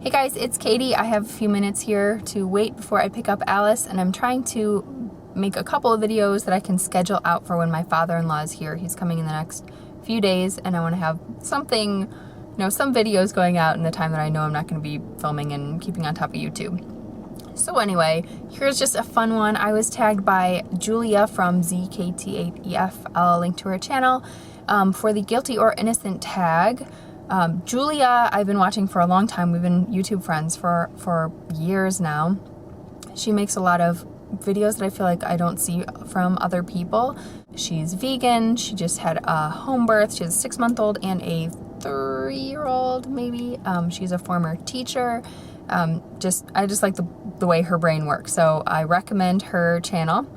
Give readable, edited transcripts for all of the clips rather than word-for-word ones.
Hey guys, it's Katie. I have a few minutes here to wait before I pick up Alice, and I'm trying to make a couple of videos that I can schedule out for when my father-in-law is here. He's coming in the next few days, and I want to have something, some videos going out in the time that I know I'm not going to be filming and keeping on top of YouTube. So anyway, here's just a fun one. I was tagged by Julia from ZKT8EF. I'll link to her channel for the guilty or innocent tag. Julia, I've been watching for a long time. We've been YouTube friends for years now. She makes a lot of videos that I feel like I don't see from other people. She's vegan. She just had a home birth. She has a 6-month-old and a 3-year-old maybe. She's a former teacher. I just like the way her brain works. So I recommend her channel.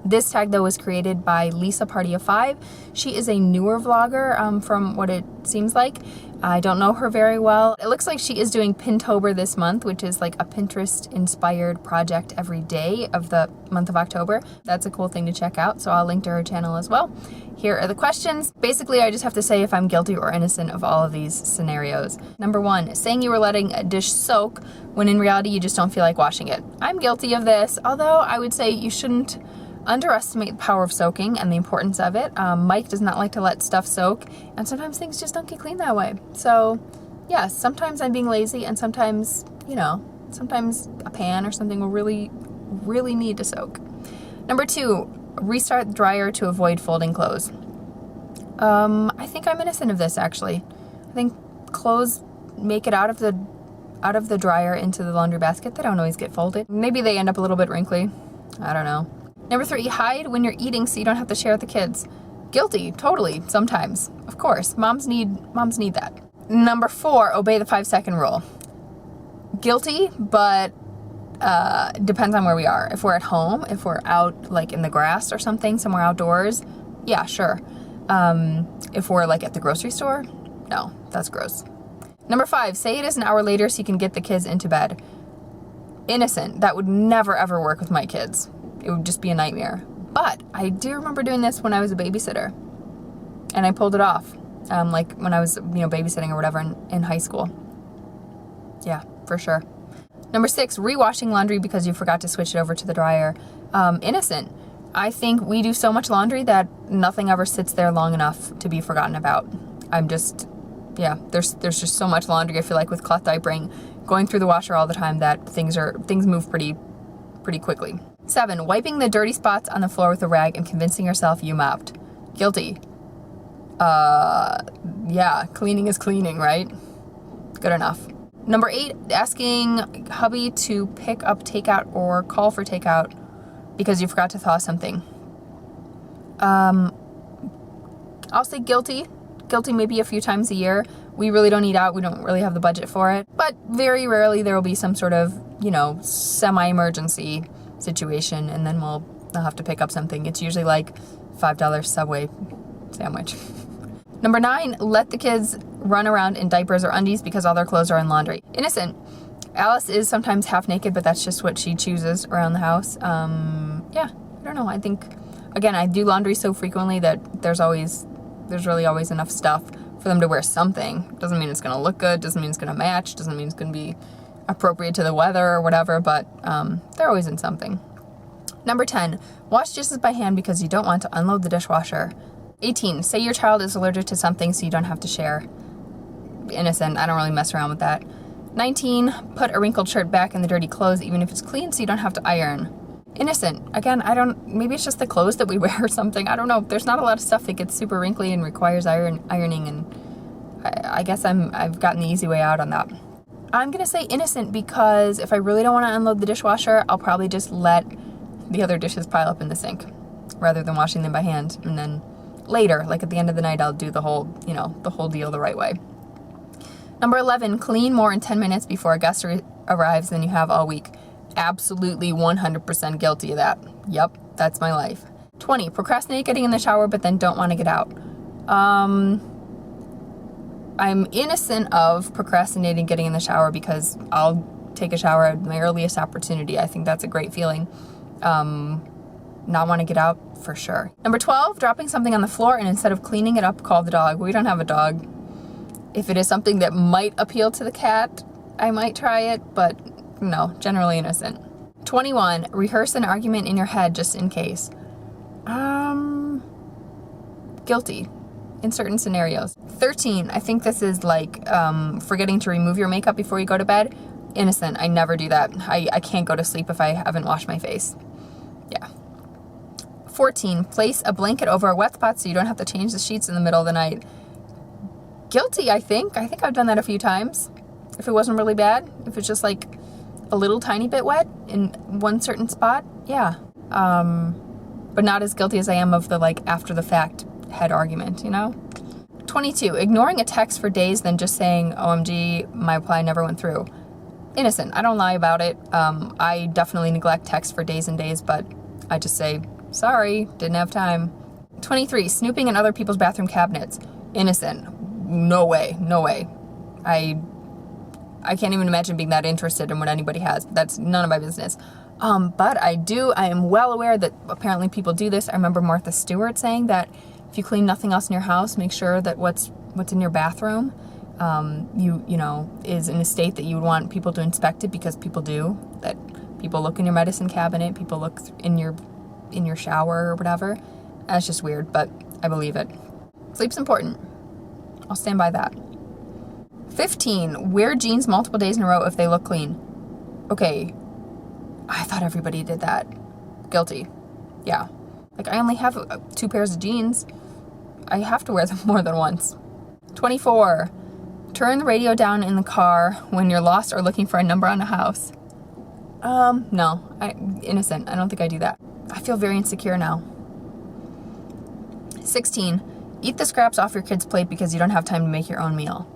This tag though was created by Lisa Party of 5. She is a newer vlogger from what it seems like. I don't know her very well. It looks like she is doing Pintober this month, which is like a Pinterest inspired project every day of the month of October. That's a cool thing to check out, so I'll link to her channel as well. Here are the questions. Basically, I just have to say if I'm guilty or innocent of all of these scenarios. Number 1, saying you were letting a dish soak when in reality you just don't feel like washing it. I'm guilty of this, although I would say you shouldn't underestimate the power of soaking and the importance of it. Mike does not like to let stuff soak, and sometimes things just don't get clean that way. So yeah, sometimes I'm being lazy, and sometimes, sometimes a pan or something will really need to soak. Number 2, restart the dryer to avoid folding clothes. I think I'm innocent of this actually. I think clothes make it out of the dryer into the laundry basket. They don't always get folded. Maybe they end up a little bit wrinkly. I don't know. Number 3, hide when you're eating so you don't have to share with the kids. Guilty, totally, sometimes. Of course, moms need that. Number 4, obey the 5-second rule. Guilty, but depends on where we are. If we're at home, if we're out like in the grass or something, somewhere outdoors, yeah, sure. If we're like at the grocery store, no, that's gross. Number 5, say it is an hour later so you can get the kids into bed. Innocent, that would never ever work with my kids. It would just be a nightmare. But I do remember doing this when I was a babysitter, and I pulled it off. Like when I was, babysitting or whatever in high school. Yeah, for sure. Number 6, rewashing laundry because you forgot to switch it over to the dryer. Innocent. I think we do so much laundry that nothing ever sits there long enough to be forgotten about. There's just so much laundry, I feel like, with cloth diapering, going through the washer all the time, that things move pretty quickly. 7, wiping the dirty spots on the floor with a rag and convincing yourself you mopped. Guilty. Yeah, cleaning is cleaning, right? Good enough. Number 8, asking hubby to pick up takeout or call for takeout because you forgot to thaw something. I'll say guilty. Guilty maybe a few times a year. We really don't eat out. We don't really have the budget for it. But very rarely there will be some sort of, semi-emergency situation, and then I'll have to pick up something. It's usually like $5 Subway sandwich. Number 9, let the kids run around in diapers or undies because all their clothes are in laundry. Innocent. Alice is sometimes half naked, but that's just what she chooses around the house. Yeah, I don't know. I think, again, I do laundry so frequently that there's really always enough stuff for them to wear something. Doesn't mean it's going to look good, doesn't mean it's going to match, doesn't mean it's going to be appropriate to the weather or whatever, but they're always in something. Number 10, wash dishes by hand because you don't want to unload the dishwasher. 18, say your child is allergic to something so you don't have to share. Innocent, I don't really mess around with that. 19, put a wrinkled shirt back in the dirty clothes even if it's clean so you don't have to iron. Innocent, again, maybe it's just the clothes that we wear or something, I don't know. There's not a lot of stuff that gets super wrinkly and requires ironing, and I guess I've gotten the easy way out on that. I'm going to say innocent because if I really don't want to unload the dishwasher, I'll probably just let the other dishes pile up in the sink rather than washing them by hand. And then later, like at the end of the night, I'll do the whole deal the right way. Number 11, clean more in 10 minutes before a guest arrives than you have all week. Absolutely 100% guilty of that. Yep, that's my life. 20, procrastinate getting in the shower but then don't want to get out. I'm innocent of procrastinating getting in the shower because I'll take a shower at my earliest opportunity. I think that's a great feeling. Not want to get out, for sure. Number 12, dropping something on the floor and instead of cleaning it up, call the dog. We don't have a dog. If it is something that might appeal to the cat, I might try it, but no, generally innocent. 21, rehearse an argument in your head just in case. Guilty in certain scenarios. 13, I think this is like forgetting to remove your makeup before you go to bed. Innocent. I never do that. I can't go to sleep if I haven't washed my face. Yeah. 14, place a blanket over a wet spot so you don't have to change the sheets in the middle of the night. Guilty, I think. I think I've done that a few times. If it wasn't really bad, if it's just like a little tiny bit wet in one certain spot, yeah. But not as guilty as I am of the like after the fact head argument, you know? 22, ignoring a text for days then just saying, OMG, my reply never went through. Innocent. I don't lie about it. I definitely neglect text for days and days, but I just say, sorry, didn't have time. 23, snooping in other people's bathroom cabinets. Innocent. No way. No way. I can't even imagine being that interested in what anybody has. That's none of my business. But I am well aware that apparently people do this. I remember Martha Stewart saying that if you clean nothing else in your house, make sure that what's in your bathroom, you know, is in a state that you would want people to inspect it, because people do. That people look in your medicine cabinet, people look in your shower or whatever. That's just weird, but I believe it. Sleep's important. I'll stand by that. 15, wear jeans multiple days in a row if they look clean. Okay, I thought everybody did that. Guilty. Yeah. Like, I only have 2 pairs of jeans. I have to wear them more than once. 24, turn the radio down in the car when you're lost or looking for a number on a house. No, innocent. I don't think I do that. I feel very insecure now. 16, eat the scraps off your kid's plate because you don't have time to make your own meal.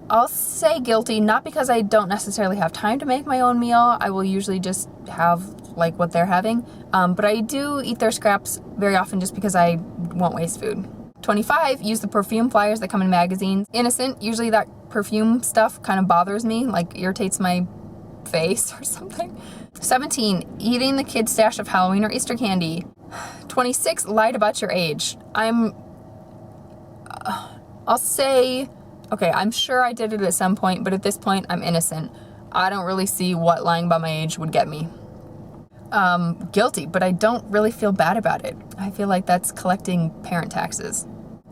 I'll say guilty, not because I don't necessarily have time to make my own meal. I will usually just have like what they're having. But I do eat their scraps very often just because I won't waste food. 25, use the perfume flyers that come in magazines. Innocent, usually that perfume stuff kind of bothers me, like irritates my face or something. 17, eating the kids' stash of Halloween or Easter candy. 26, lied about your age. I'll say, okay, I'm sure I did it at some point, but at this point, I'm innocent. I don't really see what lying about my age would get me. Guilty, but I don't really feel bad about it. I feel like that's collecting parent taxes.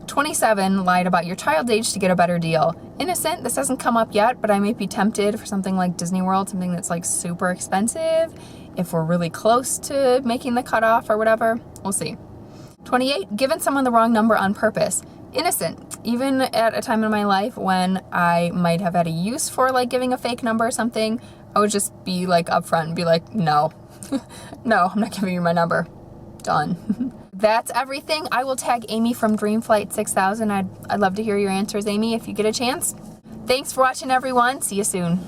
27, lied about your child's age to get a better deal. Innocent, this hasn't come up yet, but I may be tempted for something like Disney World, something that's like super expensive. If we're really close to making the cutoff or whatever, we'll see. 28, given someone the wrong number on purpose. Innocent, even at a time in my life when I might have had a use for like giving a fake number or something, I would just be like upfront and be like, no, no, I'm not giving you my number. Done. That's everything. I will tag Amy from Dreamflight 6000. I'd love to hear your answers, Amy, if you get a chance. Thanks for watching, everyone. See you soon.